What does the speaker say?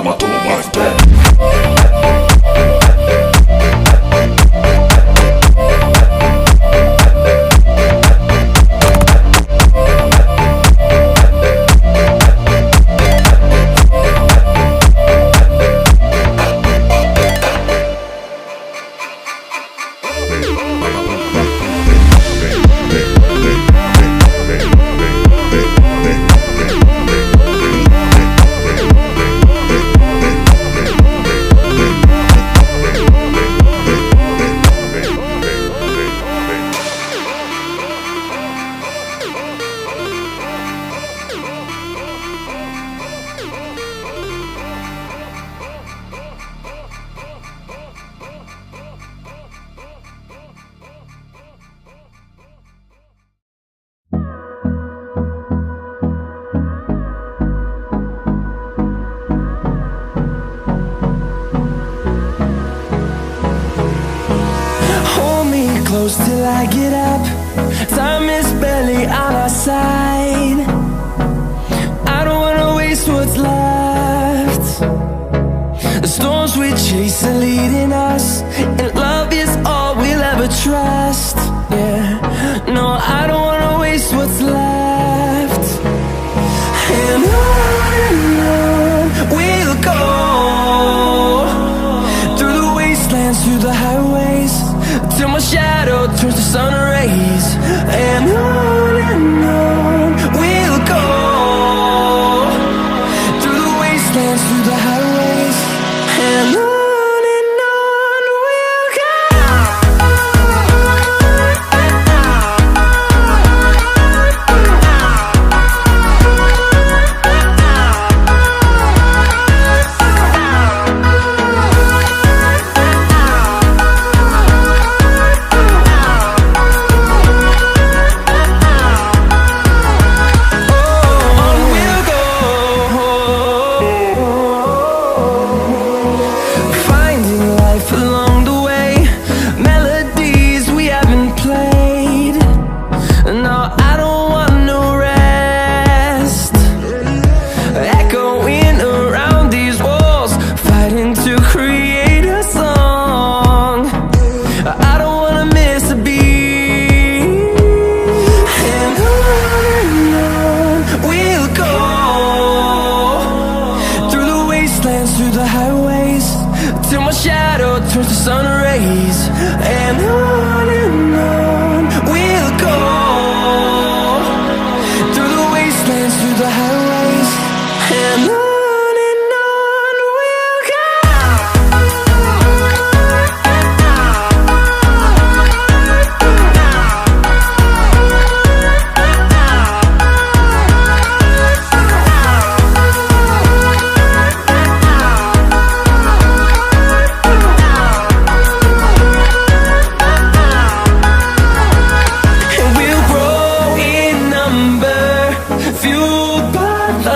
toma tu mais pé. Close till I get up. Time is barely on our side. I don't wanna waste what's left. The storms we chase are leading us, and love is all we'll ever trust. Yeah, no, I don't wanna waste what's left. And on we'll go, through the wastelands, through the highways, till my shadow turns to sun rays. And on we'll go, through the wastelands, through the highways, and on we'll go. Through the highways, till my shadow turns to sun rays. And on we'll go, through the wastelands, through the highways, and on.